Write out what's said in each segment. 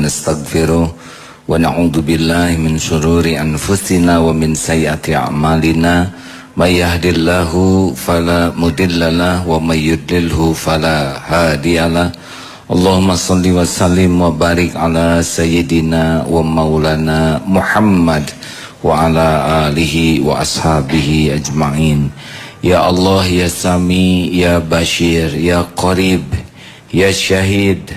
ونستغفره ونعوذ بالله من شرور أنفسنا ومن سيئات أعمالنا من يهد الله فلا مضل له ومن يضلله فلا هادي له اللهم صل وسلم وبارك على سيدنا ومولانا محمد وعلى آله وأصحابه أجمعين. Ya Allah, ya Sami, ya Bashir, ya Qarib, ya Syahid,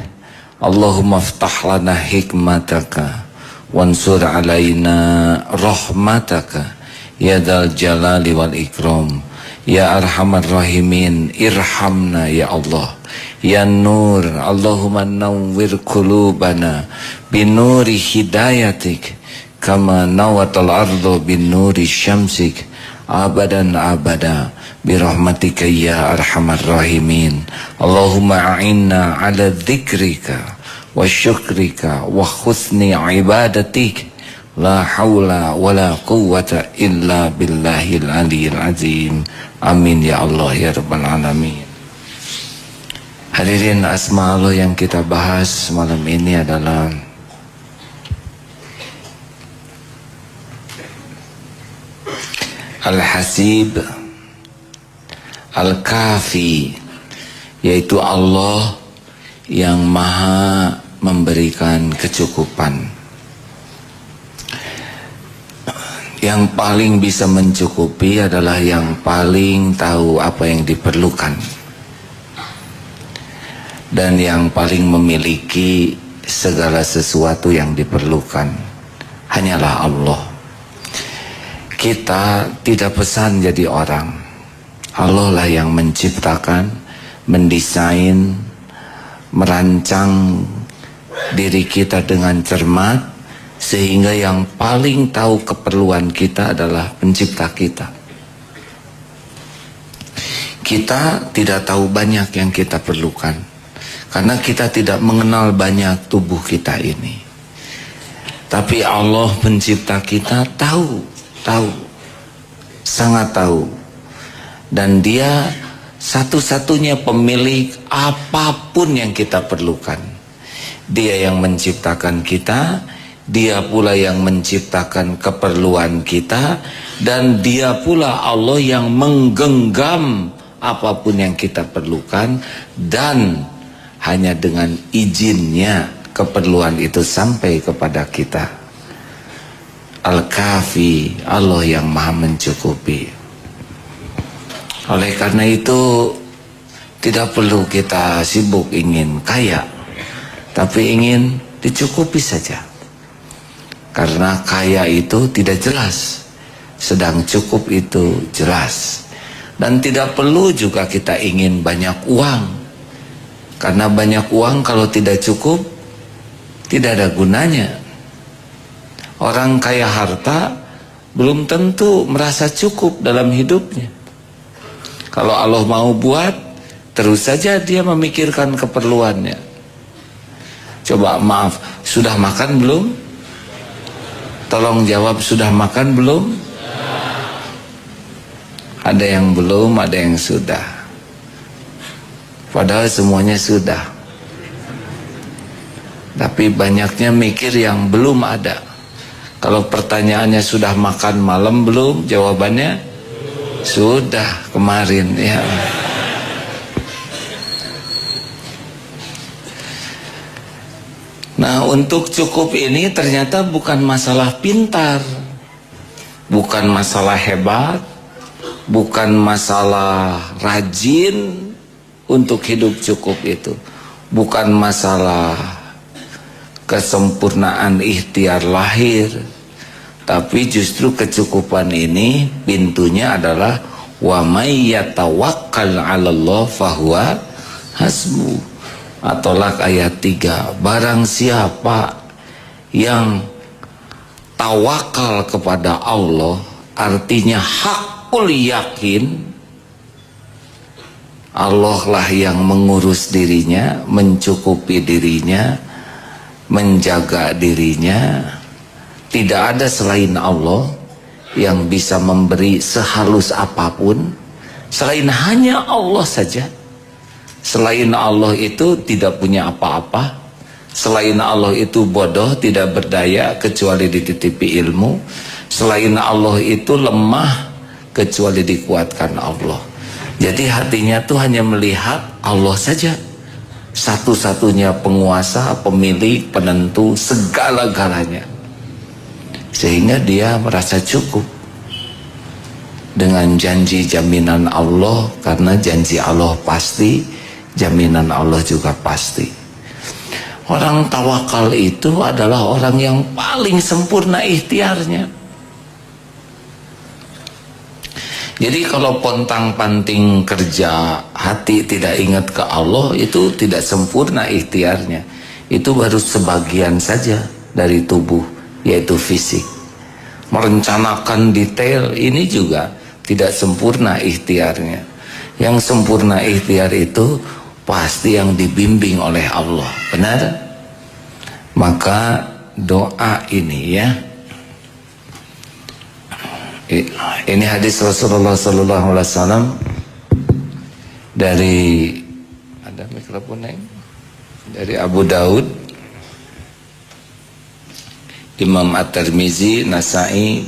Allahumma ftah lana hikmataka wansur alaina rahmataka ya dal jalali wal ikram ya arhamar rahimin irhamna ya Allah ya Nur. Allahumma nawwir qulubana binuri hidayatik kama nawatal ardu binuri syamsik abadan abada birahmatika ya arhamar rahimin. Allahumma a'inna ala dzikrika wa syukrika wa husni ibadatik la hawla wa la quwwata illa billahil aliyil azim. Amin ya Allah ya rabbal alamin. Hadirin, asma Allah yang kita bahas malam ini adalah Al-Hasib, Al-Kafi, yaitu Allah yang maha memberikan kecukupan, yang paling bisa mencukupi adalah yang paling tahu apa yang diperlukan, dan yang paling memiliki segala sesuatu yang diperlukan hanyalah Allah. Kita tidak pesan jadi orang. Allah lah yang menciptakan, mendesain, merancang diri kita dengan cermat, sehingga yang paling tahu keperluan kita adalah pencipta kita. Kita tidak tahu banyak yang kita perlukan, karena kita tidak mengenal banyak tubuh kita ini. Tapi Allah pencipta kita tahu, sangat tahu, dan Dia satu-satunya pemilik apapun yang kita perlukan. Dia yang menciptakan kita, Dia pula yang menciptakan keperluan kita, dan Dia pula Allah yang menggenggam apapun yang kita perlukan, dan hanya dengan izinnya keperluan itu sampai kepada kita. Al-Kafi, Allah yang maha mencukupi. Oleh karena itu tidak perlu kita sibuk ingin kaya, tapi ingin dicukupi saja. Karena kaya itu tidak jelas, sedang cukup itu jelas. Dan tidak perlu juga kita ingin banyak uang, karena banyak uang kalau tidak cukup tidak ada gunanya. Orang kaya harta belum tentu merasa cukup dalam hidupnya. Kalau Allah mau buat, terus saja dia memikirkan keperluannya. Coba maaf, sudah makan belum? Tolong jawab, sudah makan belum? Ada yang belum, ada yang sudah. Padahal semuanya sudah. Tapi banyaknya mikir yang belum ada. Kalau pertanyaannya sudah makan malam belum? Jawabannya sudah kemarin ya. Nah, untuk cukup ini ternyata bukan masalah pintar, bukan masalah hebat, bukan masalah rajin untuk hidup cukup itu, bukan masalah kesempurnaan ikhtiar lahir, tapi justru kecukupan ini pintunya adalah wa may yatawakkal 'alallah fahuwa hasbu. At-Tolak ayat 3. Barang siapa yang tawakal kepada Allah, artinya hakul yakin Allah lah yang mengurus dirinya, mencukupi dirinya, menjaga dirinya. Tidak ada selain Allah yang bisa memberi sehalus apapun, selain hanya Allah saja. Selain Allah itu tidak punya apa-apa, Selain Allah itu bodoh, tidak berdaya kecuali dititipi ilmu. Selain Allah itu lemah kecuali dikuatkan Allah. Jadi hatinya tuh hanya melihat Allah saja, satu-satunya penguasa, pemilik, penentu segala-galanya. Sehingga dia merasa cukup dengan janji jaminan Allah, karena janji Allah pasti, jaminan Allah juga pasti. Orang tawakal itu adalah orang yang paling sempurna ikhtiarnya. Jadi kalau pontang-panting kerja, hati tidak ingat ke Allah, itu tidak sempurna ikhtiarnya. Itu baru sebagian saja dari tubuh, yaitu fisik. Merencanakan detail, ini juga tidak sempurna ikhtiarnya. Yang sempurna ikhtiar itu pasti yang dibimbing oleh Allah, benar? Maka doa ini ya, ini hadis Rasulullah Sallallahu Alaihi Wasallam dari, ada mikrofonnya, dari Abu Daud, Imam At-Tirmizi, Nasai,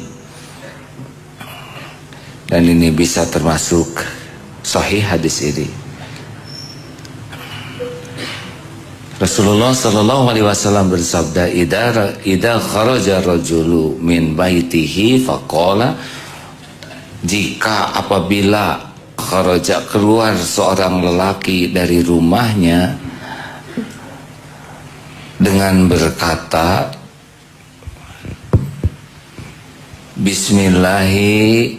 dan ini bisa termasuk sahih hadis ini. Rasulullah Sallallahu Alaihi Wasallam bersabda, "Idza kharaja rajulu min baitihi faqala," jika apabila kharaja keluar seorang lelaki dari rumahnya dengan berkata, "Bismillahi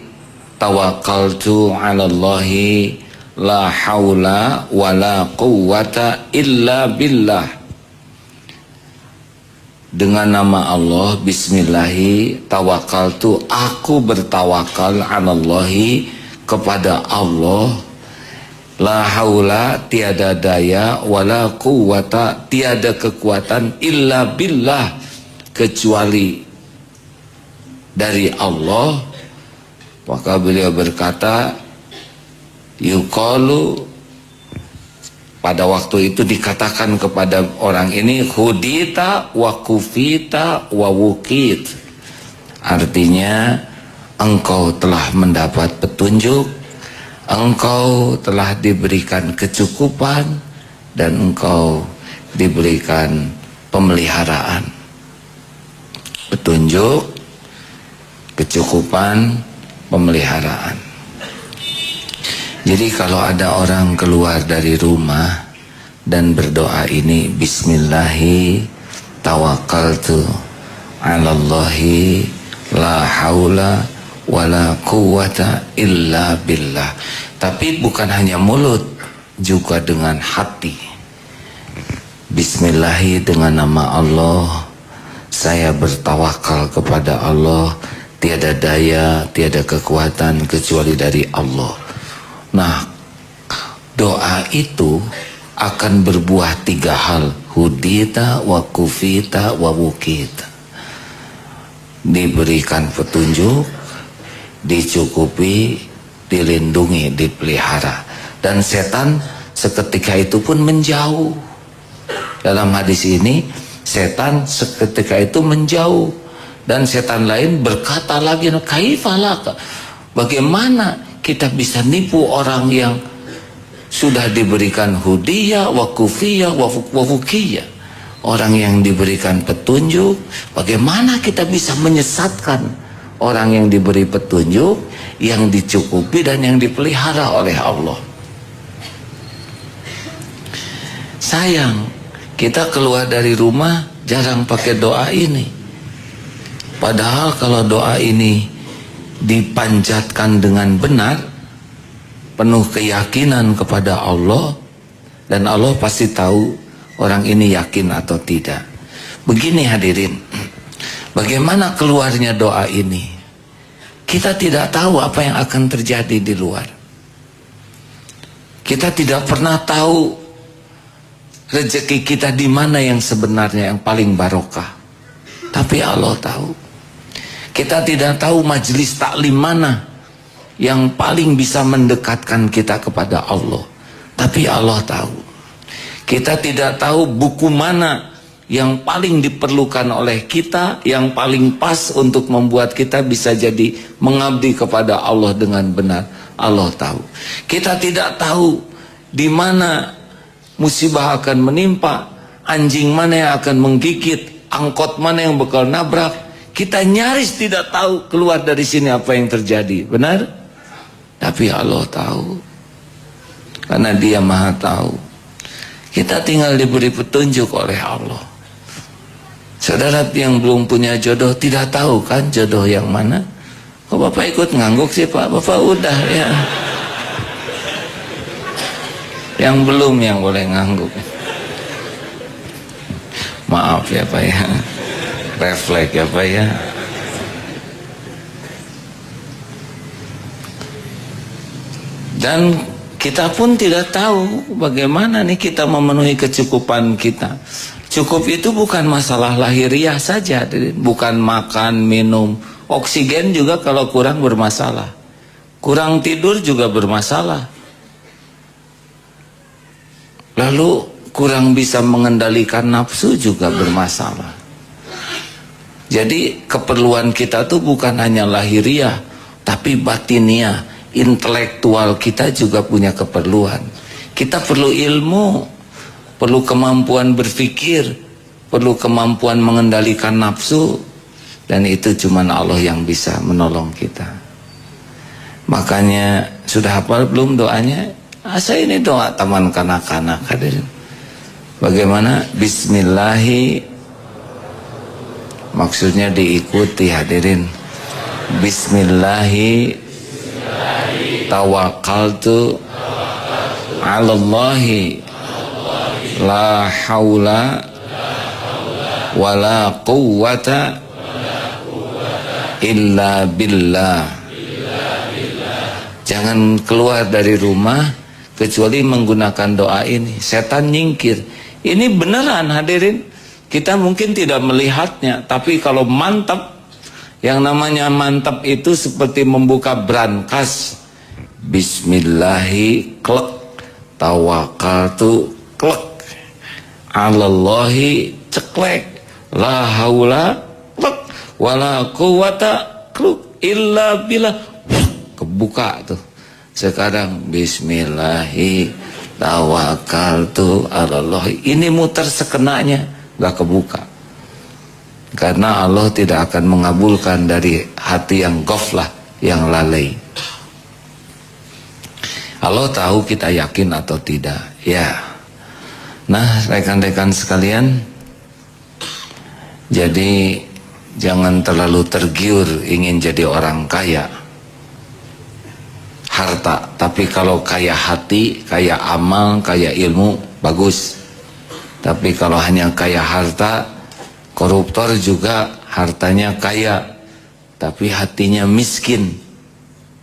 tawakkaltu 'ala Allahi la haula wa la quwwata illa billah." Dengan nama Allah, bismillahi tawakkaltu, aku bertawakal 'ala Allahi, kepada Allah, la haula tiada daya, wa la quwwata tiada kekuatan, illa billah kecuali dari Allah. Maka beliau berkata, yuqalu, pada waktu itu dikatakan kepada orang ini, hudita wa kufita wa wukit, artinya engkau telah mendapat petunjuk, engkau telah diberikan kecukupan, dan engkau diberikan pemeliharaan. Petunjuk, kecukupan, pemeliharaan. Jadi kalau ada orang keluar dari rumah dan berdoa ini, bismillahi tawakkaltu 'ala Allahi la haula wa la quwwata illa billah. Tapi bukan hanya mulut, juga dengan hati. Bismillahi, dengan nama Allah, saya bertawakal kepada Allah, tiada daya, tiada kekuatan kecuali dari Allah. Nah, doa itu akan berbuah 3 hal, hudita wa kufita wa wukita. Diberikan petunjuk, dicukupi, dilindungi, dipelihara, dan setan seketika itu pun menjauh. Dalam hadis ini, setan seketika itu menjauh, dan setan lain berkata lagi, kaifalaka, bagaimana kita bisa nipu orang yang sudah diberikan hudiyah, wakufiyah, wafukiyah, orang yang diberikan petunjuk. Bagaimana kita bisa menyesatkan orang yang diberi petunjuk, yang dicukupi dan yang dipelihara oleh Allah? Sayang, kita keluar dari rumah jarang pakai doa ini. Padahal kalau doa ini dipanjatkan dengan benar, penuh keyakinan kepada Allah, dan Allah pasti tahu orang ini yakin atau tidak. Begini hadirin, bagaimana keluarnya doa ini? Kita tidak tahu apa yang akan terjadi di luar. Kita tidak pernah tahu rezeki kita di mana yang sebenarnya yang paling barokah. Tapi Allah tahu. Kita tidak tahu majelis taklim mana yang paling bisa mendekatkan kita kepada Allah. Tapi Allah tahu. Kita tidak tahu buku mana yang paling diperlukan oleh kita, yang paling pas untuk membuat kita bisa jadi mengabdi kepada Allah dengan benar. Allah tahu. Kita tidak tahu di mana musibah akan menimpa, anjing mana yang akan menggigit, angkot mana yang bakal nabrak. Kita nyaris tidak tahu keluar dari sini apa yang terjadi, benar? Tapi Allah tahu, karena Dia Maha Tahu. Kita tinggal diberi petunjuk oleh Allah. Saudara yang belum punya jodoh tidak tahu kan jodoh yang mana? Kok Bapak ikut ngangguk sih Pak? Bapak udah ya. Yang belum yang boleh ngangguk. Maaf ya Pak ya. Refleks ya Pak ya. Dan kita pun tidak tahu bagaimana nih kita memenuhi kecukupan kita. Cukup itu bukan masalah lahiriah saja, bukan makan, minum. Oksigen juga kalau kurang bermasalah. Kurang tidur juga bermasalah. Lalu kurang bisa mengendalikan nafsu juga bermasalah. Jadi keperluan kita tuh bukan hanya lahiriah, tapi batiniah, intelektual kita juga punya keperluan. Kita perlu ilmu, perlu kemampuan berpikir, perlu kemampuan mengendalikan nafsu, dan itu cuma Allah yang bisa menolong kita. Makanya sudah hafal belum doanya? Saya ini doa taman kanak-kanak hadirin. Bagaimana? Bismillahi, maksudnya diikuti hadirin. Bismillahi tawakkaltu 'alallahi la haula wala quwwata illa billah. Jangan keluar dari rumah kecuali menggunakan doa ini. Setan nyingkir. Ini beneran hadirin. Kita mungkin tidak melihatnya, tapi kalau mantap, yang namanya mantap itu seperti membuka brankas. Bismillahi klek, tawakkaltu klek, 'alallahi ceklek, la haula klek, wala quwwata klek illa billah. Kebuka tuh. Sekarang bismillahi tawakkaltu 'alallahi. Ini muter sekenanya, gak kebuka. Karena Allah tidak akan mengabulkan dari hati yang ghaflah, yang lalai. Allah tahu kita yakin atau tidak. Ya. Nah, rekan-rekan sekalian, jadi jangan terlalu tergiur ingin jadi orang kaya harta, tapi kalau kaya hati, kaya amal, kaya ilmu, bagus. Tapi kalau hanya kaya harta, koruptor juga hartanya kaya, tapi hatinya miskin.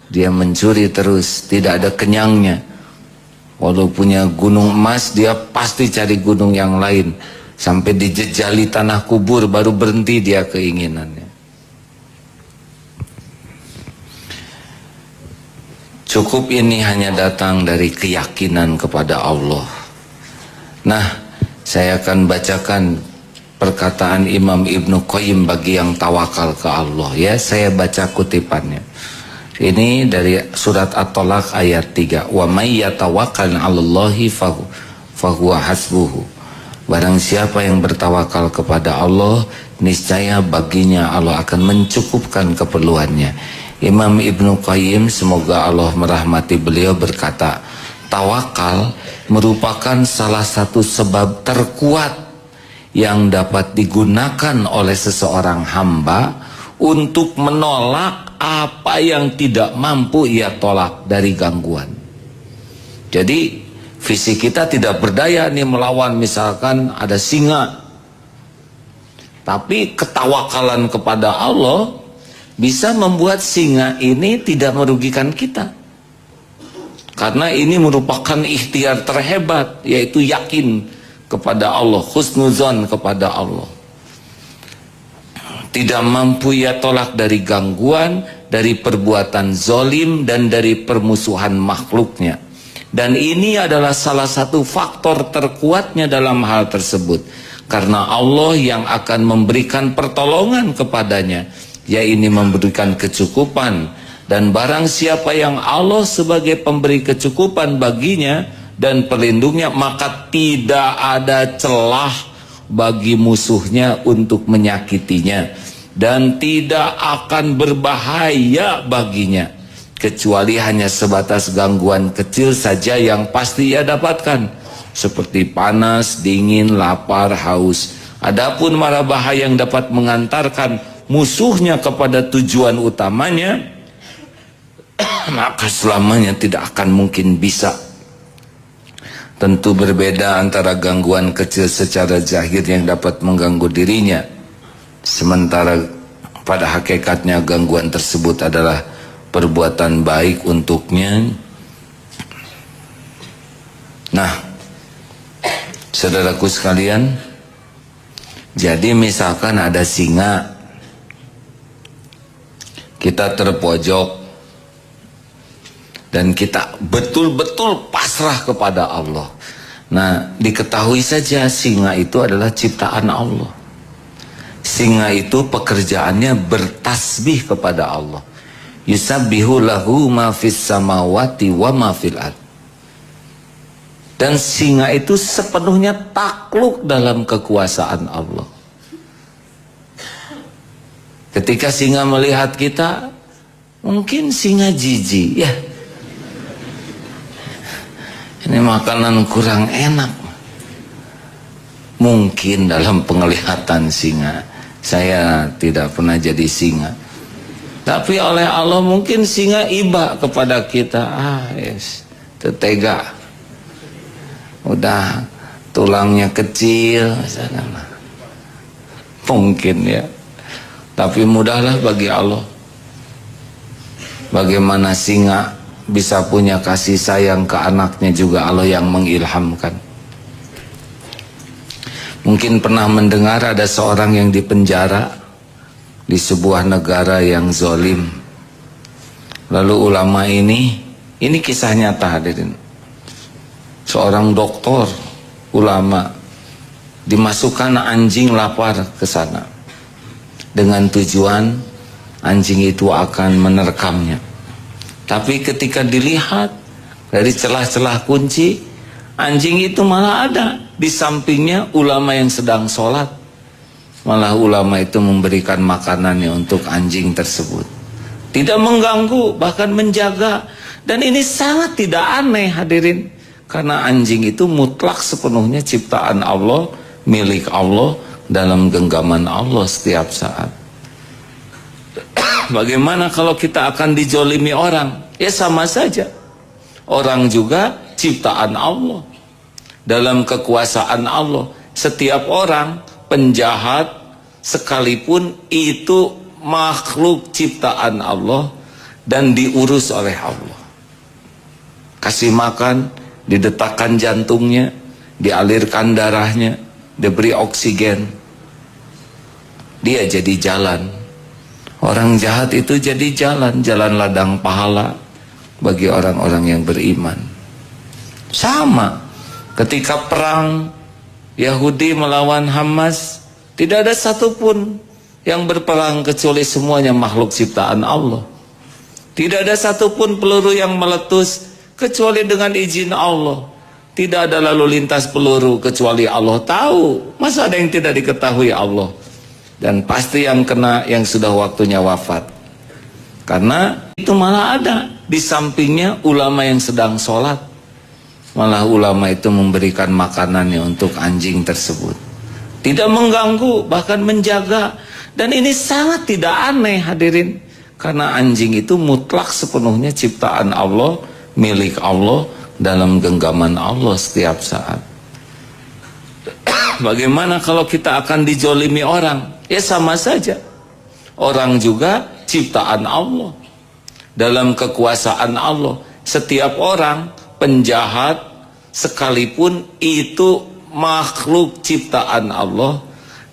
Dia mencuri terus, tidak ada kenyangnya. Walau punya gunung emas, dia pasti cari gunung yang lain. Sampai dijejali tanah kubur, baru berhenti dia keinginannya. Cukup ini hanya datang dari keyakinan kepada Allah. Nah, saya akan bacakan perkataan Imam Ibnu Qayyim bagi yang tawakal ke Allah. Ya, saya baca kutipannya. Ini dari surat At-Tolaq ayat 3. Wa may yatawakkal 'alallahi fahuwa hasbuhu. Barang siapa yang bertawakal kepada Allah, niscaya baginya Allah akan mencukupkan keperluannya. Imam Ibnu Qayyim, semoga Allah merahmati beliau, berkata, tawakal merupakan salah satu sebab terkuat yang dapat digunakan oleh seseorang hamba untuk menolak apa yang tidak mampu ia tolak dari gangguan. Jadi fisik kita tidak berdaya nih melawan, misalkan ada singa, tapi ketawakalan kepada Allah bisa membuat singa ini tidak merugikan kita. Karena ini merupakan ikhtiar terhebat, yaitu yakin kepada Allah, husnuzon kepada Allah. Tidak mampu ia tolak dari gangguan, dari perbuatan zolim, dan dari permusuhan makhluknya. Dan ini adalah salah satu faktor terkuatnya dalam hal tersebut. karena Allah yang akan memberikan pertolongan kepadanya, yaitu memberikan kecukupan. Dan barang siapa yang Allah sebagai pemberi kecukupan baginya dan pelindungnya, maka tidak ada celah bagi musuhnya untuk menyakitinya, dan tidak akan berbahaya baginya, kecuali hanya sebatas gangguan kecil saja yang pasti ia dapatkan, seperti panas, dingin, lapar, haus. Adapun mara bahaya yang dapat mengantarkan musuhnya kepada tujuan utamanya, maka selamanya tidak akan mungkin bisa. Tentu berbeda antara gangguan kecil secara zahir yang dapat mengganggu dirinya, sementara pada hakikatnya gangguan tersebut adalah perbuatan baik untuknya. Nah, saudaraku sekalian, jadi misalkan ada singa, kita terpojok dan kita betul-betul pasrah kepada Allah. Nah, diketahui saja singa itu adalah ciptaan Allah. Singa itu pekerjaannya bertasbih kepada Allah. Yusabbihu lahu ma fis samawati wa ma fil ard. Dan singa itu sepenuhnya takluk dalam kekuasaan Allah. Ketika singa melihat kita, mungkin singa jijik, ya, ini makanan kurang enak. Mungkin dalam penglihatan singa. Saya tidak pernah jadi singa, tapi oleh Allah mungkin singa iba kepada kita. Yes, tetega, udah tulangnya kecil misalkan. Mungkin ya. Tapi mudahlah bagi Allah. Bagaimana singa bisa punya kasih sayang ke anaknya juga Allah yang mengilhamkan. Mungkin pernah mendengar ada seorang yang dipenjara di sebuah negara yang zolim. Lalu ulama ini kisah nyata, hadirin. Seorang doktor, ulama, dimasukkan anjing lapar ke sana dengan tujuan anjing itu akan menerkamnya. Tapi ketika dilihat dari celah-celah kunci, anjing itu malah ada di sampingnya ulama yang sedang sholat. Malah ulama itu memberikan makanannya untuk anjing tersebut. Tidak mengganggu, bahkan menjaga. Dan ini sangat tidak aneh, hadirin. Karena anjing itu mutlak sepenuhnya ciptaan Allah, milik Allah, dalam genggaman Allah setiap saat. Bagaimana kalau kita akan dijolimi orang? Ya sama saja. Orang juga ciptaan Allah, dalam kekuasaan Allah. Setiap orang penjahat sekalipun itu makhluk ciptaan Allah dan diurus oleh Allah. Kasih makan, didetakkan jantungnya, dialirkan darahnya, diberi oksigen, dia jadi jalan. Orang jahat itu jadi jalan ladang pahala bagi orang-orang yang beriman. Sama ketika perang Yahudi melawan Hamas, tidak ada satupun yang berperang kecuali semuanya makhluk ciptaan Allah. Tidak ada satupun peluru yang meletus kecuali dengan izin Allah. Tidak ada lalu lintas peluru kecuali Allah tahu. Masa ada yang tidak diketahui Allah? Dan pasti yang kena yang sudah waktunya wafat. Karena itu malah ada di sampingnya ulama yang sedang sholat. Malah ulama itu memberikan makanannya untuk anjing tersebut. Tidak mengganggu, bahkan menjaga. Dan ini sangat tidak aneh, hadirin. Karena anjing itu mutlak sepenuhnya ciptaan Allah, milik Allah, dalam genggaman Allah setiap saat. Bagaimana kalau kita akan dijolimi orang? Ya sama saja. Orang juga ciptaan Allah, dalam kekuasaan Allah. Setiap orang penjahat sekalipun itu makhluk ciptaan Allah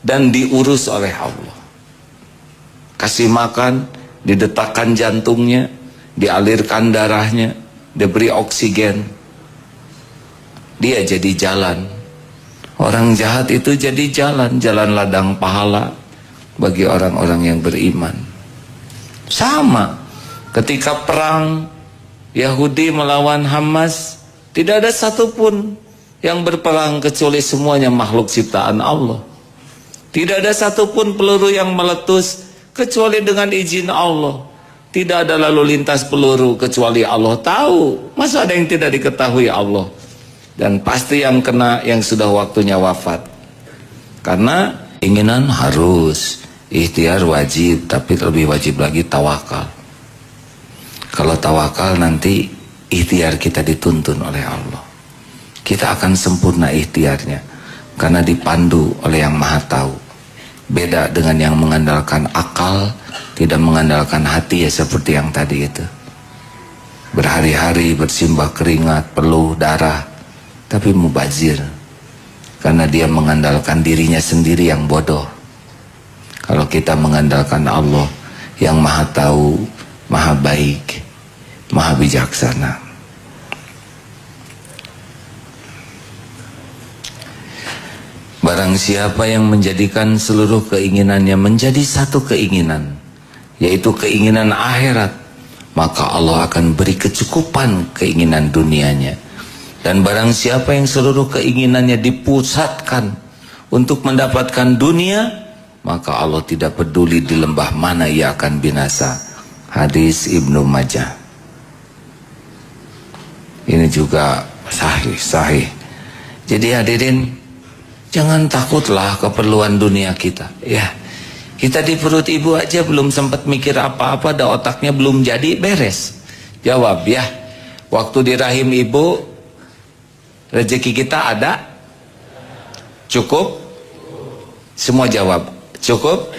dan diurus oleh Allah. Kasih makan, didetakkan jantungnya, dialirkan darahnya, diberi oksigen, dia jadi jalan. Orang jahat itu jadi jalan ladang pahala bagi orang-orang yang beriman. Sama ketika perang Yahudi melawan Hamas, tidak ada satupun yang berperang kecuali semuanya makhluk ciptaan Allah. Tidak ada satupun peluru yang meletus kecuali dengan izin Allah. Tidak ada lalu lintas peluru kecuali Allah tahu. Masa ada yang tidak diketahui Allah? Dan pasti yang kena yang sudah waktunya wafat. Karena keinginan harus, ikhtiar wajib, tapi lebih wajib lagi tawakal. Kalau tawakal nanti ikhtiar kita dituntun oleh Allah. Kita akan sempurna ikhtiarnya karena dipandu oleh Yang Maha Tahu. Beda dengan yang mengandalkan akal, tidak mengandalkan hati ya seperti yang tadi itu. Berhari-hari bersimbah keringat, peluh, darah, tapi mubazir karena dia mengandalkan dirinya sendiri yang bodoh. Kalau kita mengandalkan Allah yang Maha Tahu, Maha Baik, Maha Bijaksana. Barang siapa yang menjadikan seluruh keinginannya menjadi satu keinginan, yaitu keinginan akhirat, maka Allah akan beri kecukupan keinginan dunianya. Dan barang siapa yang seluruh keinginannya dipusatkan untuk mendapatkan dunia, maka Allah tidak peduli di lembah mana ia akan binasa. Hadis Ibnu Majah. Ini juga sahih. Jadi hadirin, jangan takutlah keperluan dunia kita. Ya, kita di perut ibu aja belum sempat mikir apa-apa, dah otaknya belum jadi beres. Jawab ya, waktu di rahim ibu rezeki kita ada? Cukup? Semua jawab cukup?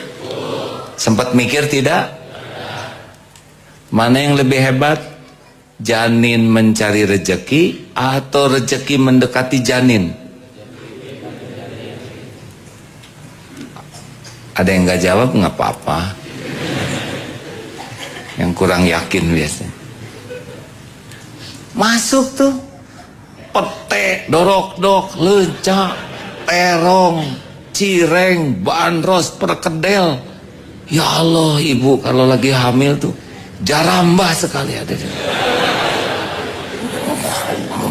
Sempat mikir tidak? Mana yang lebih hebat? Janin mencari rezeki atau rezeki mendekati janin? Ada yang gak jawab, nggak apa-apa. Yang kurang yakin biasanya masuk tuh pete, dorok-dok, lencak, terong, cireng, bandros, perkedel. Ya Allah, ibu kalau lagi hamil tuh jarambah sekali ada.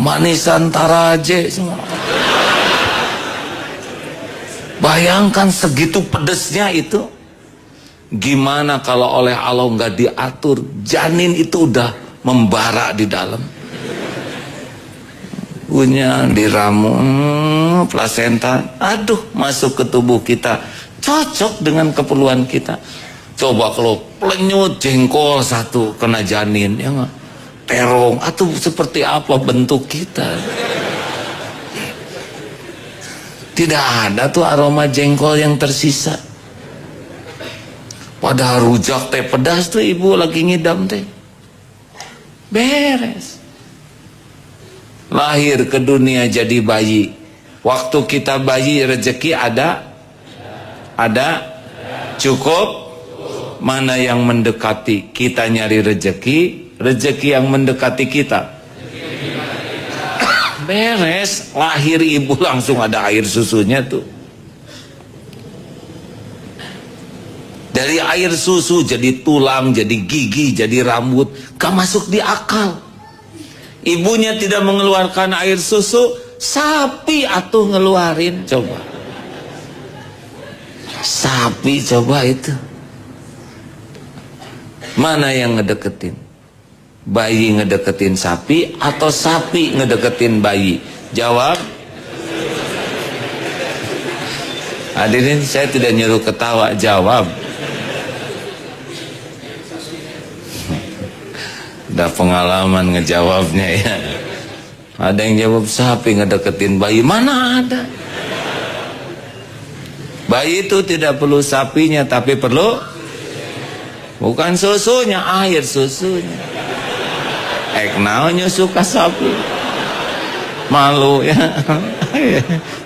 Manisan taraje semua. Bayangkan segitu pedesnya itu. Gimana kalau oleh Allah nggak diatur, janin itu udah membara di dalam. Punya diramu, plasenta, aduh masuk ke tubuh kita, cocok dengan keperluan kita. Coba kalau plenyut jengkol satu kena janin, ya nggak? Terong, atau seperti apa bentuk kita? Tidak ada tuh aroma jengkol yang tersisa. Padahal rujak teh pedas tuh ibu lagi ngidam teh, beres. Lahir ke dunia jadi bayi. Waktu kita bayi rezeki ada? Cukup? Mana yang mendekati? Kita nyari rezeki yang mendekati kita. Beres. Lahir ibu langsung ada air susunya tuh. Dari air susu jadi tulang, jadi gigi, jadi rambut. Gak masuk di akal. Ibunya tidak mengeluarkan air susu, sapi atuh ngeluarin. Coba sapi, coba itu mana yang ngedeketin? Bayi ngedeketin sapi atau sapi ngedeketin bayi? Jawab. Hadirin, saya tidak nyuruh ketawa, jawab. Udah pengalaman ngejawabnya ya. Ada yang jawab sapi ngedeketin bayi, mana ada. Bayi itu tidak perlu sapinya, tapi perlu bukan susunya, air susunya. Naonnya suka sapi, malu ya.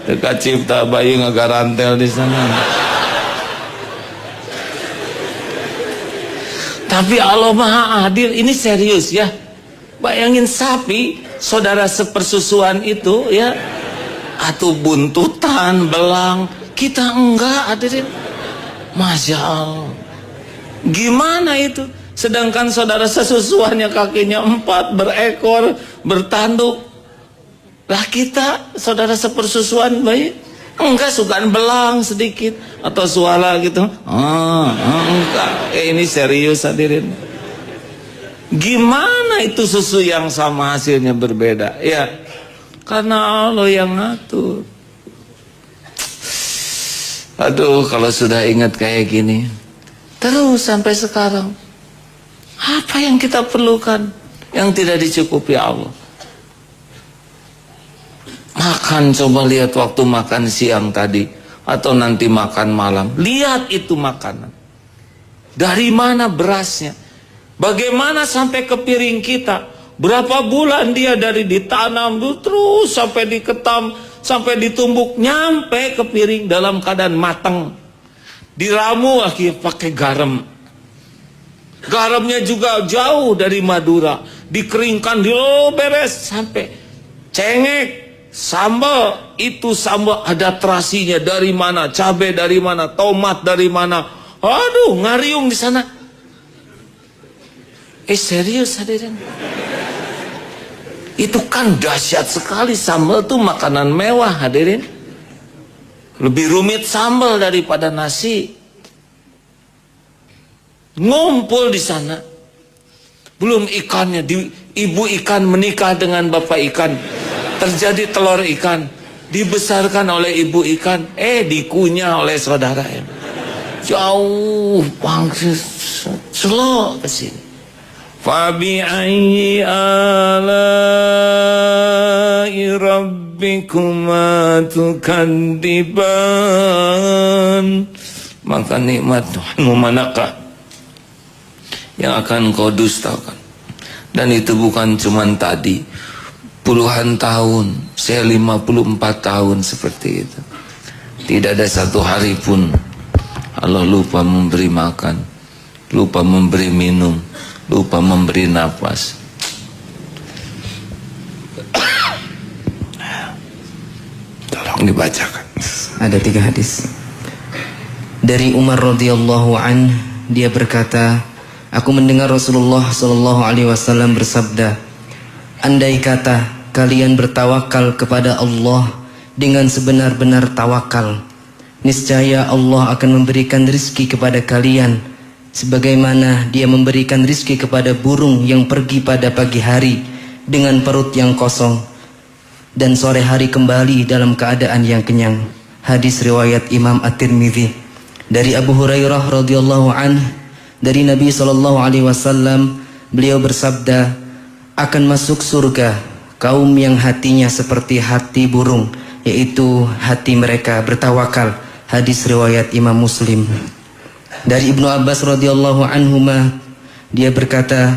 Dekat cipta bayi ngagarantel di sana. Tapi Allah Maha Adil, ini serius ya. Bayangin sapi, saudara sepersusuan itu ya, atau buntutan, belang. Kita enggak, hadirin. Masya Allah. Gimana itu? Sedangkan saudara sesusuannya kakinya 4, berekor, bertanduk. Lah kita, saudara sepersusuan bayi, enggak, sukaan belang sedikit atau suara gitu. Enggak. Ini serius, hadirin. Gimana itu susu yang sama hasilnya berbeda? Ya, karena Allah yang ngatur. Aduh, kalau sudah ingat kayak gini, terus sampai sekarang, apa yang kita perlukan yang tidak dicukupi Allah? Makan, coba lihat waktu makan siang tadi atau nanti makan malam. Lihat itu makanan. Dari mana berasnya? Bagaimana sampai ke piring kita? Berapa bulan dia dari ditanam terus sampai diketam, sampai ditumbuk, nyampe ke piring dalam keadaan matang. Diramu lagi pakai garam. Garamnya juga jauh dari Madura. Dikeringkan, beres sampai cengek. Sambal, itu sambal ada terasinya dari mana, cabai dari mana, tomat dari mana. Aduh, ngariung di sana. Serius, hadirin. Itu kan dahsyat sekali. Sambal tuh makanan mewah, hadirin. Lebih rumit sambal daripada nasi. Ngumpul di sana. Belum ikannya, ibu ikan menikah dengan bapak ikan. Terjadi telur ikan, dibesarkan oleh ibu ikan, dikunyah oleh saudara. Jauh bangsa selok ke sini. Fabi ayyi ala'i rabbikuma tukadziban. Maka nikmat Tuhanmu manakah yang akan kau dustakan? Dan itu bukan cuman tadi, puluhan tahun, saya 54 tahun seperti itu. Tidak ada satu hari pun Allah lupa memberi makan, lupa memberi minum, lupa memberi nafas. Tolong dibacakan. Ada 3 hadis. Dari Umar radhiyallahu an, dia berkata, aku mendengar Rasulullah sallallahu alaihi wasallam bersabda, andai kata kalian bertawakal kepada Allah dengan sebenar-benar tawakal, niscaya Allah akan memberikan rizki kepada kalian sebagaimana Dia memberikan rizki kepada burung yang pergi pada pagi hari dengan perut yang kosong dan sore hari kembali dalam keadaan yang kenyang. Hadis riwayat Imam At-Tirmidzi. Dari Abu Hurairah radhiyallahu anhu, dari Nabi sallallahu alaihi wasallam, beliau bersabda, akan masuk surga kaum yang hatinya seperti hati burung, yaitu hati mereka bertawakal. Hadis riwayat Imam Muslim. Dari Ibnu Abbas radhiyallahu anhuma, dia berkata,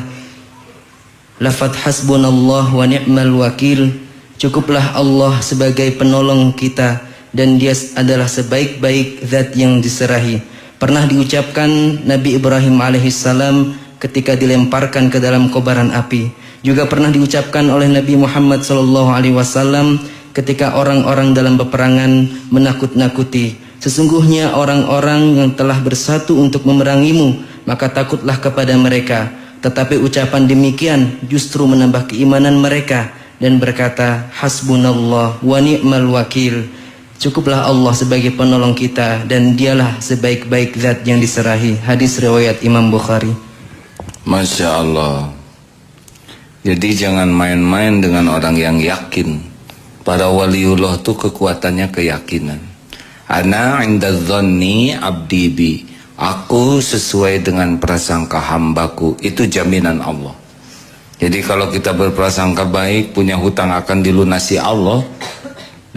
lafadz hasbunallah wa ni'mal wakil, cukuplah Allah sebagai penolong kita dan Dia adalah sebaik-baik zat yang diserahi. Pernah diucapkan Nabi Ibrahim alaihissalam ketika dilemparkan ke dalam kobaran api. Juga pernah diucapkan oleh Nabi Muhammad SAW ketika orang-orang dalam peperangan menakut-nakuti, sesungguhnya orang-orang yang telah bersatu untuk memerangimu, maka takutlah kepada mereka. Tetapi ucapan demikian justru menambah keimanan mereka dan berkata, hasbunallah wa ni'mal wakil, cukuplah Allah sebagai penolong kita dan Dialah sebaik-baik zat yang diserahi. Hadis riwayat Imam Bukhari. Masya Allah. Jadi jangan main-main dengan orang yang yakin. Para waliullah itu kekuatannya keyakinan. Ana inda dhanni abdi bi, aku sesuai dengan prasangka hambaku. Itu jaminan Allah. Jadi kalau kita berprasangka baik, punya hutang akan dilunasi Allah,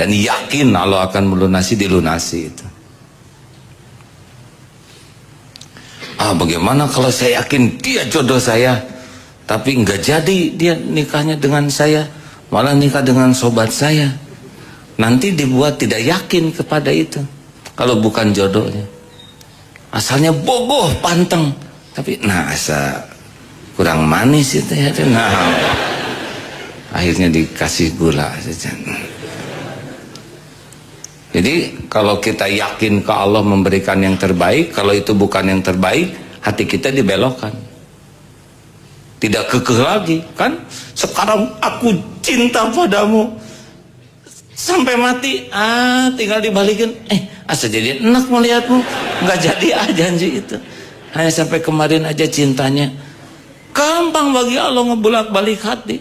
dan yakin Allah akan melunasi, dilunasi itu. Bagaimana kalau saya yakin dia jodoh saya, tapi enggak jadi dia nikahnya dengan saya, malah nikah dengan sobat saya. Nanti dibuat tidak yakin kepada itu kalau bukan jodohnya. Asalnya bogoh, panteng, tapi asa kurang manis itu ya. Akhirnya dikasih gula saja. Jadi kalau kita yakin ke Allah memberikan yang terbaik, kalau itu bukan yang terbaik, hati kita dibelokkan. Tidak kekeh lagi, kan? Sekarang aku cinta padamu sampai mati, tinggal dibalikin. Asa jadi enak melihatmu, nggak jadi janji itu. Hanya sampai kemarin aja cintanya. Gampang bagi Allah ngebulak-balik hati.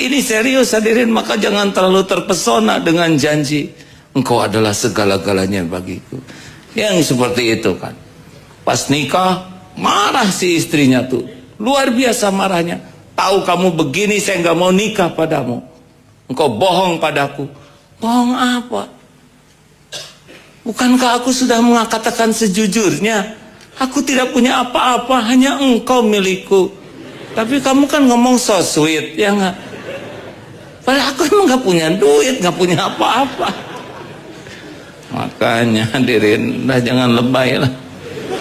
Ini serius hadirin, maka jangan terlalu terpesona dengan janji engkau adalah segala-galanya bagiku. Yang seperti itu kan. Pas nikah marah si istrinya tuh, luar biasa marahnya. Tahu kamu begini saya nggak mau nikah padamu. Engkau bohong padaku. Bohong apa? Bukankah aku sudah mengatakan sejujurnya? Aku tidak punya apa-apa, hanya engkau milikku. Tapi kamu kan ngomong so sweet, ya nggak? Padahal aku emang gak punya duit, gak punya apa-apa. Makanya hadirin, jangan lebay lah.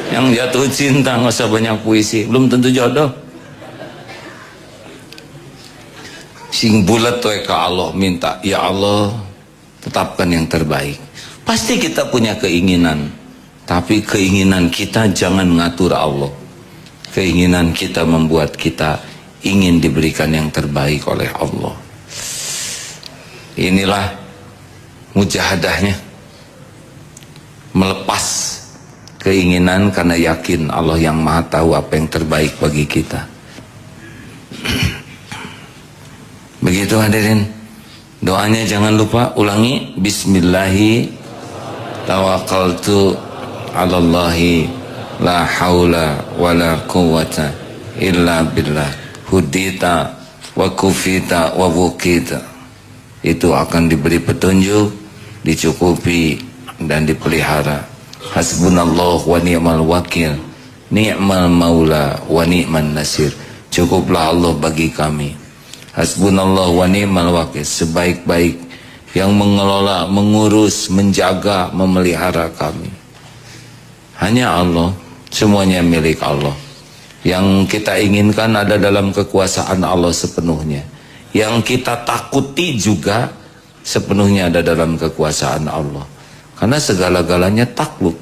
Yang jatuh cinta gak usah banyak puisi, belum tentu jodoh. Sing bulat tuh ke Allah, minta, ya Allah tetapkan yang terbaik. Pasti kita punya keinginan, tapi keinginan kita jangan ngatur Allah. Keinginan kita membuat kita ingin diberikan yang terbaik oleh Allah. Inilah mujahadahnya, melepas keinginan karena yakin Allah yang maha tahu apa yang terbaik bagi kita. Begitu hadirin, doanya jangan lupa ulangi. Bismillahi tawakkaltu alallahi la haula wala quwwata illa billah hudita wa kufita wa wukita. Itu akan diberi petunjuk, dicukupi dan dipelihara. Hasbunallah wa ni'mal wakil, ni'mal maula wa ni'man nasir. Cukuplah Allah bagi kami. Hasbunallah wa ni'mal wakil, sebaik-baik yang mengelola, mengurus, menjaga, memelihara kami. Hanya Allah, semuanya milik Allah. Yang kita inginkan ada dalam kekuasaan Allah sepenuhnya. Yang kita takuti juga sepenuhnya ada dalam kekuasaan Allah. Karena segala-galanya takluk.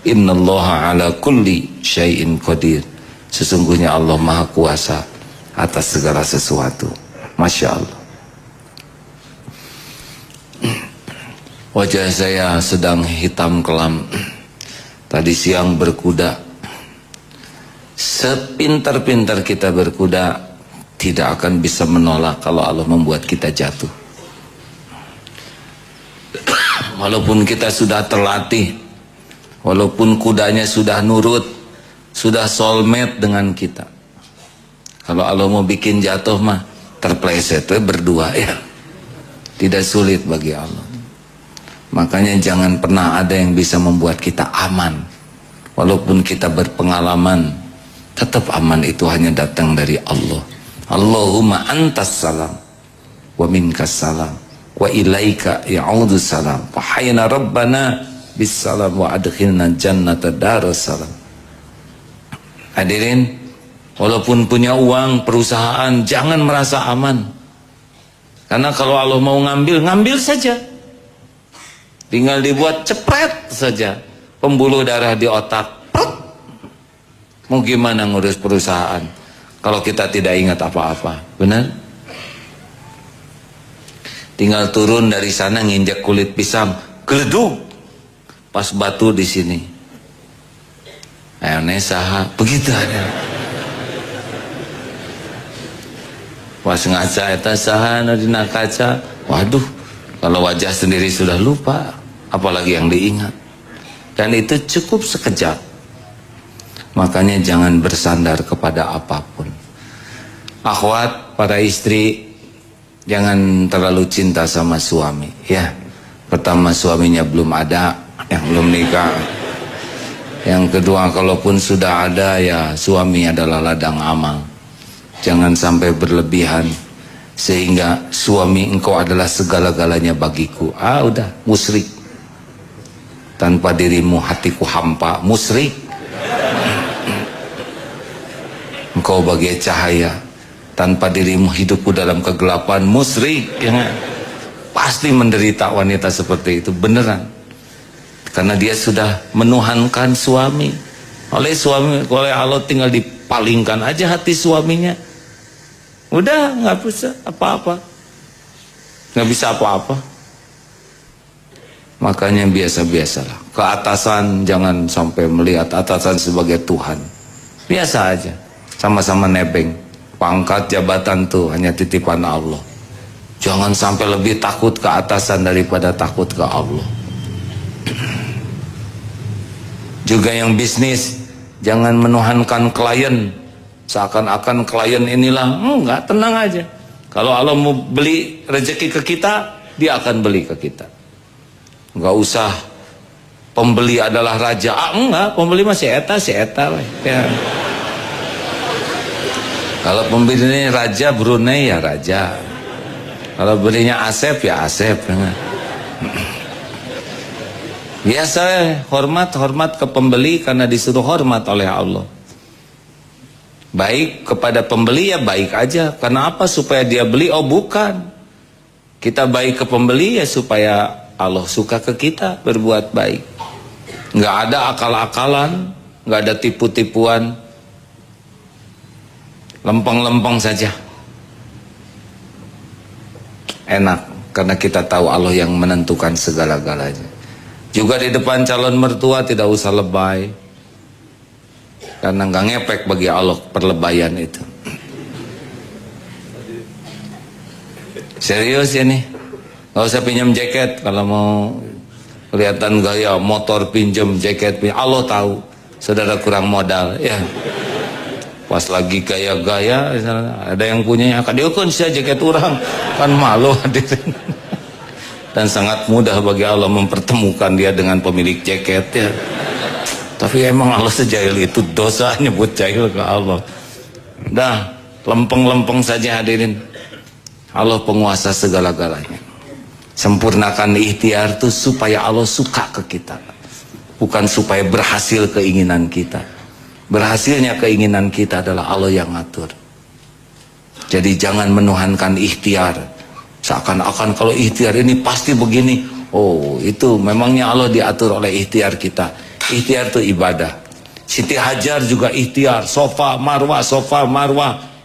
Innallaha ala kulli syai'in qadir. Sesungguhnya Allah maha kuasa atas segala sesuatu. Masya Allah. Wajah saya sedang hitam kelam. Tadi siang berkuda. Sepintar-pintar kita berkuda, tidak akan bisa menolak kalau Allah membuat kita jatuh. Walaupun kita sudah terlatih, walaupun kudanya sudah nurut, sudah soulmate dengan kita, kalau Allah mau bikin jatuh mah terpleset berdua ya. Tidak sulit bagi Allah. Makanya jangan pernah ada yang bisa membuat kita aman. Walaupun kita berpengalaman, tetap aman itu hanya datang dari Allah. Allahumma antas salam wa minkas salam wa ilaika ya'udhu salam wa hayna rabbana bis salam wa adkhilna jannata darussalam. Hadirin, walaupun punya uang, perusahaan, jangan merasa aman. Karena kalau Allah mau ngambil, ngambil saja. Tinggal dibuat cepret saja pembuluh darah di otak. Mau gimana ngurus perusahaan kalau kita tidak ingat apa-apa? Benar? Tinggal turun dari sana nginjak kulit pisang, geleduk, pas batu di sini. Ayo saha, begitu ada. Pas ngaca eta saha dina kaca, waduh, kalau wajah sendiri sudah lupa, apalagi yang diingat. Dan itu cukup sekejap. Makanya jangan bersandar kepada apapun. Akhwat, para istri, jangan terlalu cinta sama suami ya. Pertama, suaminya belum ada, yang belum nikah. Yang kedua, kalaupun sudah ada, ya suami adalah ladang amal. Jangan sampai berlebihan sehingga suami engkau adalah segala-galanya bagiku. Udah musyrik. Tanpa dirimu hatiku hampa, musyrik. Engkau bagai cahaya, tanpa dirimu hidupku dalam kegelapan, musyrik. Ya, pasti menderita wanita seperti itu, beneran. Karena dia sudah menuhankan suami. Oleh Allah tinggal dipalingkan aja hati suaminya. Udah nggak bisa apa-apa. Nggak bisa apa-apa. Makanya biasa-biasalah. Keatasan jangan sampai melihat atasan sebagai Tuhan. Biasa aja. Sama-sama nebeng. Pangkat jabatan tuh hanya titipan Allah. Jangan sampai lebih takut ke atasan daripada takut ke Allah. Juga yang bisnis, jangan menuhankan klien seakan-akan klien inilah. Enggak, tenang aja. Kalau Allah mau beli rezeki ke kita, dia akan beli ke kita. Enggak usah pembeli adalah raja. Enggak, pembeli masih eta ya. Kalau pembeli ini raja Brunei ya raja. Kalau belinya Asep ya Asep. Biasa hormat ke pembeli karena disuruh hormat oleh Allah. Baik kepada pembeli ya baik aja. Kenapa? Supaya dia beli? Oh bukan. Kita baik ke pembeli ya supaya Allah suka ke kita berbuat baik. Nggak ada akal-akalan, nggak ada tipu-tipuan, lempeng-lempeng saja. Enak karena kita tahu Allah yang menentukan segala-galanya. Juga di depan calon mertua tidak usah lebay, karena nggak ngepek bagi Allah perlebayan itu. Serius ya nih, nggak usah pinjam jaket kalau mau kelihatan gaya, motor pinjam jaket. Allah tahu saudara kurang modal ya. Pas lagi gaya-gaya ada yang punyanya, kadiukun sih jaket orang, kan malu hadirin. Dan sangat mudah bagi Allah mempertemukan dia dengan pemilik jaket ya. Tapi emang Allah sejahil itu, dosa nyebut jahil ke Allah. Dah, lempeng-lempeng saja hadirin. Allah penguasa segala-galanya. Sempurnakan ikhtiar itu supaya Allah suka ke kita, bukan supaya berhasil keinginan kita. Berhasilnya keinginan kita adalah Allah yang ngatur. Jadi jangan menuhankan ikhtiar seakan-akan kalau ikhtiar ini pasti begini. Oh, itu memangnya Allah diatur oleh ikhtiar kita. Ikhtiar itu ibadah. Siti Hajar juga ikhtiar, sofa marwah,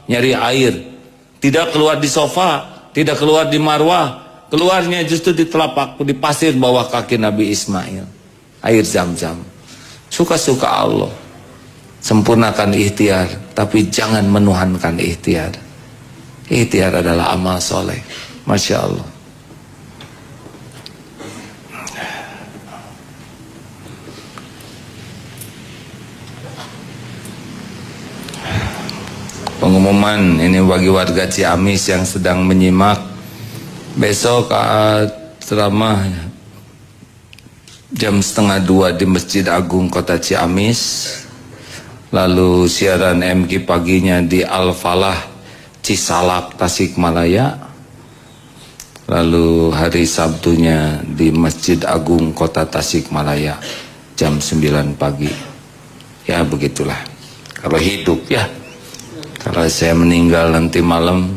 nyari air. Tidak keluar di sofa, tidak keluar di marwah, keluarnya justru di telapak, di pasir bawah kaki Nabi Ismail. Air Zam-Zam. Suka-suka Allah. Sempurnakan ikhtiar, tapi jangan menuhankan ikhtiar. Ikhtiar adalah amal soleh. Masya Allah. Pengumuman ini bagi warga Ciamis yang sedang menyimak. Besok ceramah jam 1:30 di Masjid Agung Kota Ciamis. Lalu siaran MG paginya di Al-Falah Cisalak Tasikmalaya. Lalu hari Sabtunya di Masjid Agung Kota Tasikmalaya jam 9 pagi. Ya begitulah. Kalau hidup ya. Kalau saya meninggal nanti malam,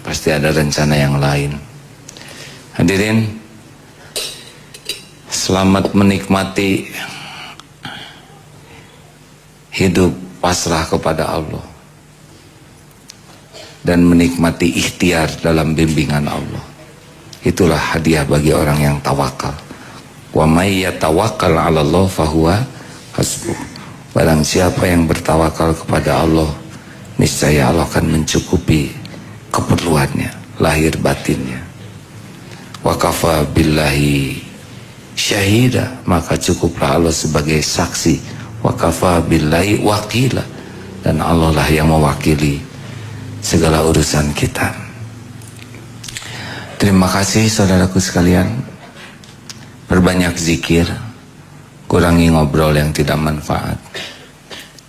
pasti ada rencana yang lain. Hadirin, selamat menikmati hidup pasrah kepada Allah dan menikmati ikhtiar dalam bimbingan Allah. Itulah hadiah bagi orang yang tawakal. Wa may yatawakkal 'ala Allah fahuwa hasbuh. Barang siapa yang bertawakal kepada Allah, niscaya Allah akan mencukupi keperluannya, lahir batinnya. Wa kafa billahi syahida, maka cukuplah Allah sebagai saksi. Wa kafa billahi wakila, dan Allah lah yang mewakili segala urusan kita. Terima kasih saudaraku sekalian. Perbanyak zikir, kurangi ngobrol yang tidak manfaat,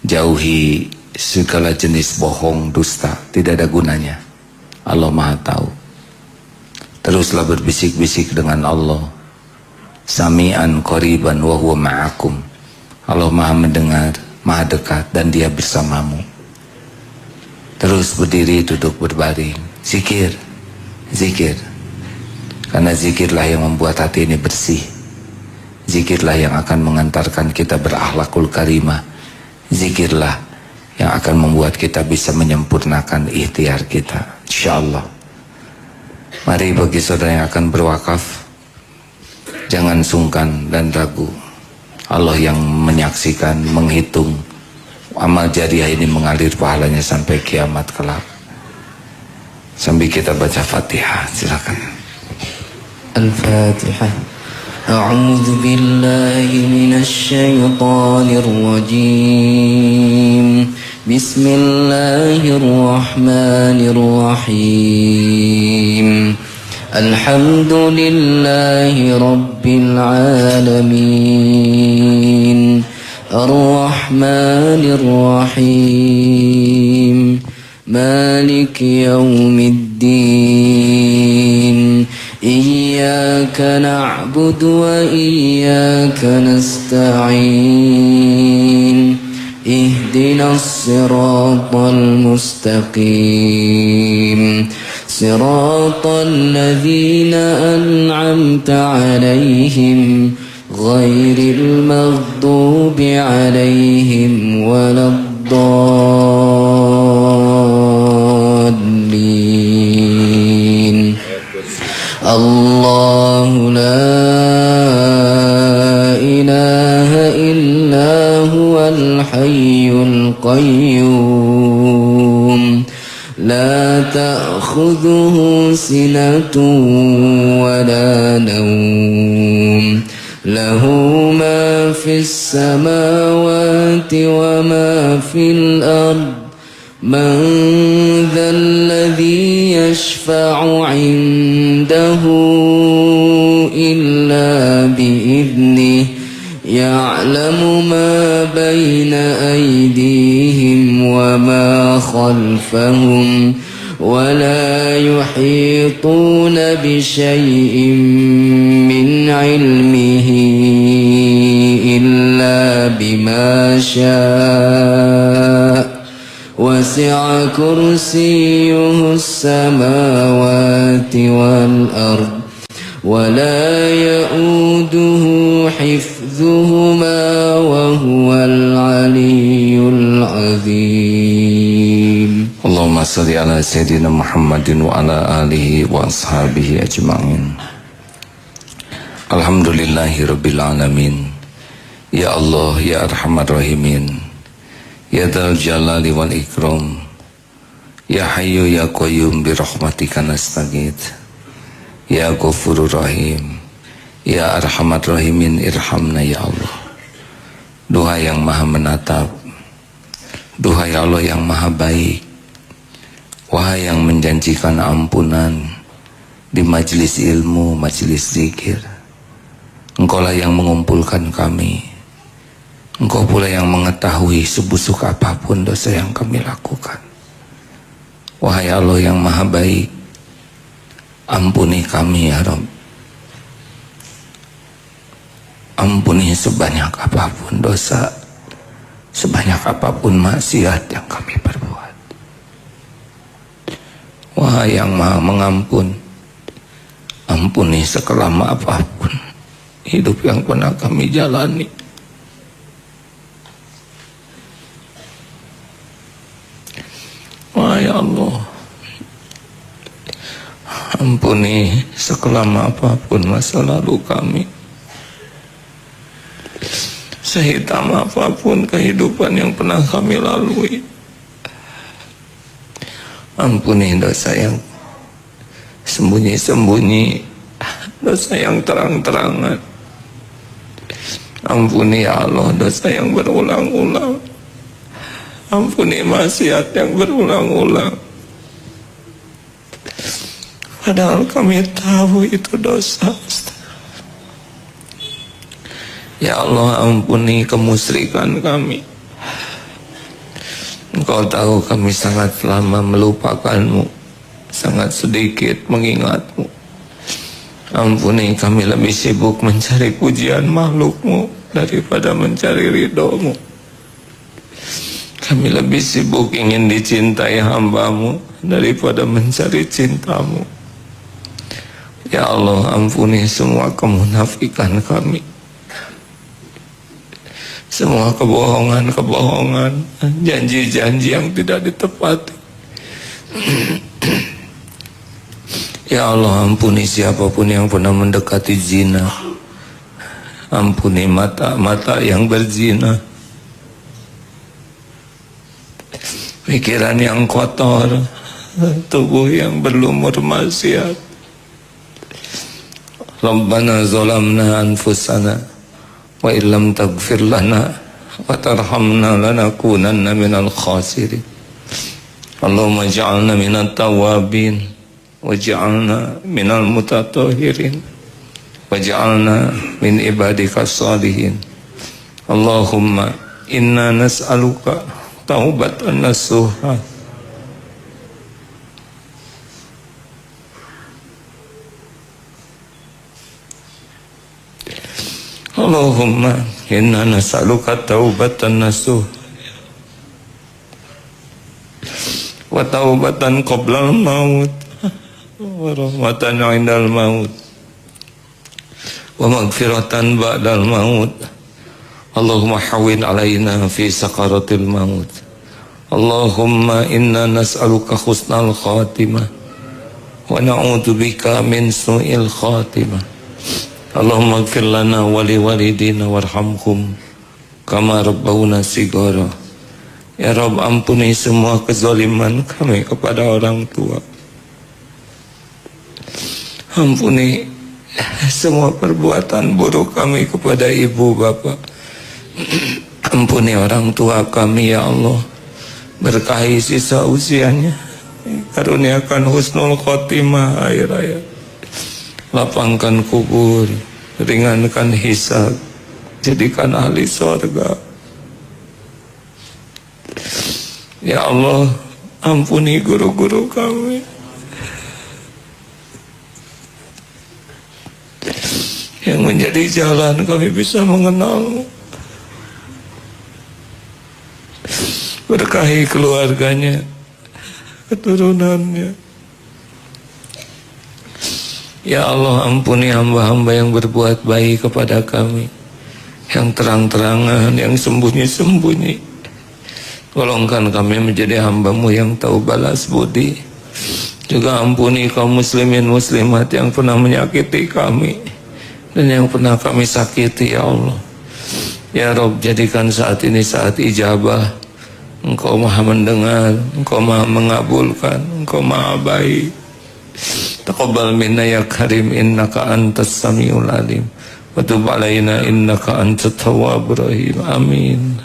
jauhi segala jenis bohong, dusta, tidak ada gunanya. Allah Maha tahu. Teruslah berbisik-bisik dengan Allah. Sami'an qariban wa huwa ma'akum. Allah Maha mendengar, Maha dekat, dan Dia bersamamu. Terus berdiri, duduk, berbaring, zikir, Zikir. Karena zikirlah yang membuat hati ini bersih. Zikirlah yang akan mengantarkan kita berakhlakul karimah. Zikirlah yang akan membuat kita bisa menyempurnakan ikhtiar kita, insyaallah. Mari bagi saudara yang akan berwakaf, jangan sungkan dan ragu. Allah yang menyaksikan, menghitung amal jariah ini mengalir pahalanya sampai kiamat kelak. Sambil kita baca Fatihah, silakan. Al-Fatihah. A'udzu billahi minasy syaithanir rajim. Bismillahirrahmanirrahim. Alhamdulillahi rabbil alamin. Ar-Rahmanir Rahim. Maliki yaumiddin. Iyyaka na'budu wa iyyaka nasta'in. Ihdinas siratal mustaqim. Siratal ladzina an'amta 'alaihim ghairil maghdubi 'alaihim waladdallin. Allahu la ilaha illa huwal hayyul qayyum. La ta'khudhuhu sinatun wa la nawm. Lahu ma fis samawati wa ma fil ard. Man dhal ladhi yashfa'u 'indahu illa bi'idhnihi. Ya'lamu ma bayna aydihim wa ma khalfahum. Wa la yuhituna bishay'in min 'ilmihi illa bima syaa. Wasi'a kursiyyuhu as-samawati wal ard. Wa la ya'uduhu hifdhuhuma wa huwal 'aliyyul 'azim. Allahumma shalli ala sayyidina Muhammadin wa ala alihi wa ashabihi ajma'in. Alhamdulillahi rabbil alamin. Ya Allah, ya Arhamar Rahimin, ya Dzal Jalali wal Ikram, ya Hayyu ya Qayyum bi rahmatika nastaghits, ya Ghafurur Rahim, ya Arhamar Rahimin, irhamna ya Allah. Doa yang maha menatap, duhai Allah yang maha baik, wahai yang menjanjikan ampunan di majelis ilmu, majelis zikir. Engkaulah yang mengumpulkan kami. Engkau pula yang mengetahui sebusuk apapun dosa yang kami lakukan. Wahai Allah yang maha baik, ampuni kami ya Rabb. Ampuni sebanyak apapun dosa, sebanyak apapun maksiat yang kami perbuat. Wahai yang maha mengampun, ampuni sekelama apapun hidup yang pernah kami jalani. Wahai Allah, ampuni sekelama apapun masa lalu kami, sehitam apapun kehidupan yang pernah kami lalui. Ampuni dosa yang sembunyi-sembunyi, dosa yang terang-terangan. Ampuni ya Allah dosa yang berulang-ulang. Ampuni maksiat yang berulang-ulang. Padahal kami tahu itu dosa. Ya Allah, ampuni kemusyrikan kami. Engkau tahu kami sangat lama melupakanmu, sangat sedikit mengingatmu. Ampuni kami lebih sibuk mencari pujian makhlukmu daripada mencari ridhomu. Kami lebih sibuk ingin dicintai hambamu daripada mencari cintamu. Ya Allah, ampuni semua kemunafikan kami, semua kebohongan-kebohongan, janji-janji yang tidak ditepati. Ya Allah, ampuni siapapun yang pernah mendekati zina. Ampuni mata-mata yang berzina, pikiran yang kotor, tubuh yang berlumur maksiat. Rabbana zalamna anfusana wa illam taghfir lana wa tarhamna lanakunanna minal khasirin. Allahumma ij'alna minat tawabin waj'alna minal mutatahhirin waj'alna min ibadika salihin. Allahumma inna nas'aluka taubatan nasuha Allahumma inna nas'aluka taubatan nasuha wa taubatan qabla al-maut wa rahmatan 'indal maut wa maghfiratan ba'dal maut. Allahumma hawwin 'alaina fi sakaratil maut. Allahumma inna nas'aluka husnal khatimah wa na'udzubika min su'il khatimah. Allahumma ighfir lana wa liwalidina warhamhum kama rabbawna shighara. Ya Rabb, ampuni semua kezaliman kami kepada orang tua. Ampuni semua perbuatan buruk kami kepada ibu bapak. Ampuni orang tua kami ya Allah. Berkahi sisa usianya, karuniakan husnul khotimah akhir hayat. Lapangkan kubur, ringankan hisab, jadikan ahli surga. Ya Allah, ampuni guru-guru kami, yang menjadi jalan kami bisa mengenal. Berkahi keluarganya, keturunannya. Ya Allah, ampuni hamba-hamba yang berbuat baik kepada kami, yang terang-terangan, yang sembunyi-sembunyi. Golongkan kami menjadi hamba-Mu yang tahu balas budi. Juga ampuni kaum muslimin muslimat yang pernah menyakiti kami dan yang pernah kami sakiti ya Allah. Ya Rabb, jadikan saat ini saat ijabah. Engkau maha mendengar, Engkau maha mengabulkan, Engkau maha baik. Taqabbal minna ya karim, innaka antas samiul alim, wa tub alaina innaka antat tawwabur rahim. Amin.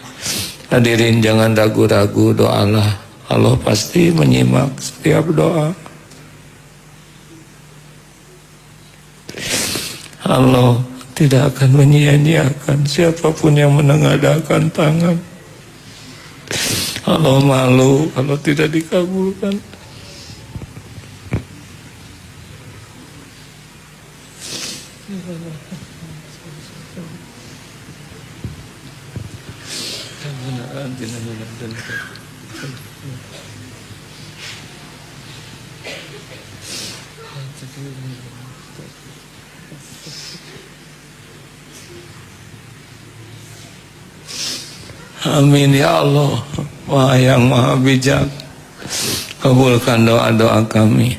Hadirin, jangan ragu-ragu, doalah. Allah pasti menyimak setiap doa. Allah tidak akan menyia-nyiakan siapapun yang menengadahkan tangan. Allah malu kalau tidak dikabulkan. Amin ya Allah. Wahai yang maha bijak, kabulkan doa-doa kami,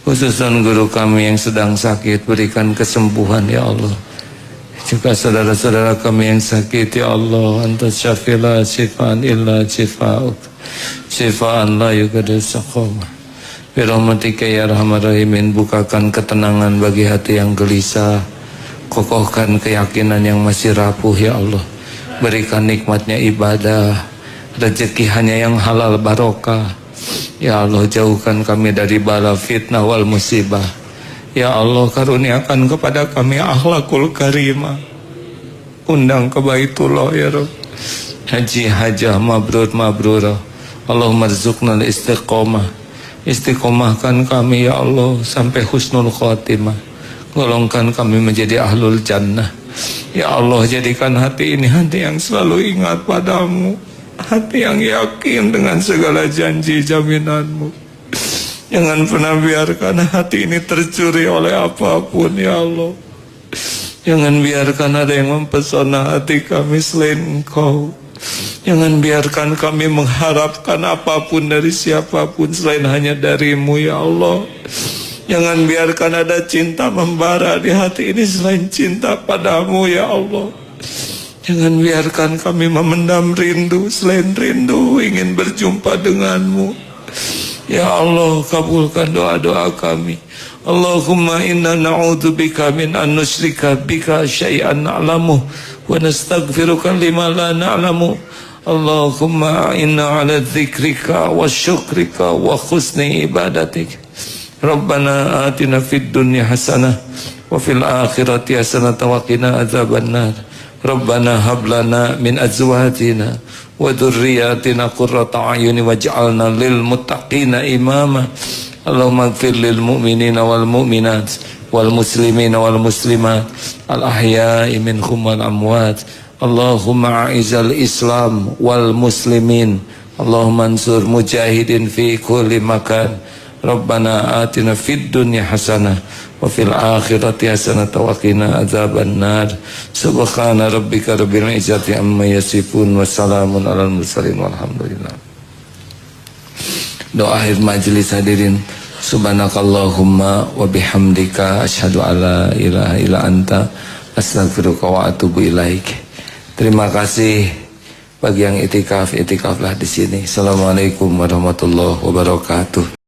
khususan guru kami yang sedang sakit, berikan kesembuhan ya Allah. Juga saudara-saudara kami yang sakit ya Allah, Anta syafila syifaan illa syifa'uk, syifaan la yugadiru saqama. Birahmatika ya rahman rahimin, bukakan ketenangan bagi hati yang gelisah, kokohkan keyakinan yang masih rapuh ya Allah. Berikan nikmatnya ibadah, rezeki hanya yang halal barokah. Ya Allah, jauhkan kami dari bala fitnah wal musibah. Ya Allah, karuniakan kepada kami akhlakul karimah. Undang ke Baitullah ya Rabb. Haji hajah mabrur mabrurah. Allahumma rzuqnal istiqomah. Istiqomahkan kami ya Allah sampai husnul khotimah. Golongkan kami menjadi ahlul jannah. Ya Allah, jadikan hati ini hati yang selalu ingat padamu, hati yang yakin dengan segala janji jaminanmu. Jangan pernah biarkan hati ini tercuri oleh apapun ya Allah. Jangan biarkan ada yang mempesona hati kami selain Engkau. Jangan biarkan kami mengharapkan apapun dari siapapun selain hanya darimu ya Allah. Jangan biarkan ada cinta membara di hati ini selain cinta padamu ya Allah. Jangan biarkan kami memendam rindu selain rindu ingin berjumpa denganmu. Ya Allah, kabulkan doa-doa kami. Allahumma inna na'udzubika min an nusyrika bika syai'an na'lamu wa nastaghfiruka lima la na'lamu. Allahumma inna ala dzikrika wa syukrika wa husni ibadatik. Rabbana atina fid dunya hasanah wa fil akhirati hasanah wa qina adzabannar. Rabbana hab lana min azwajina wa dhurriyyatina qurrata a'yuni waj'alna lil muttaqina imama. Allahumma ighfir lil mu'minina wal mu'minat wal muslimina wal muslimat al ahya'i minhum wal amwat. Allahumma a'izal islam wal muslimin. Allahumma ansur mujahidin fi kulli makan. Rabbana atina fid dunya hasanah wa fil akhirati hasanah wa qina adzaban nar. Subhana rabbika rabbil izzati amma yasifun wa salamun alal mursalin walhamdulillah. Doa akhir majelis hadirin. Subhanakallahumma wa bihamdika asyhadu alla ilaha illa anta astaghfiruka wa atubu ilaik. Terima kasih bagi yang itikaflah di sini. Assalamualaikum warahmatullahi wabarakatuh.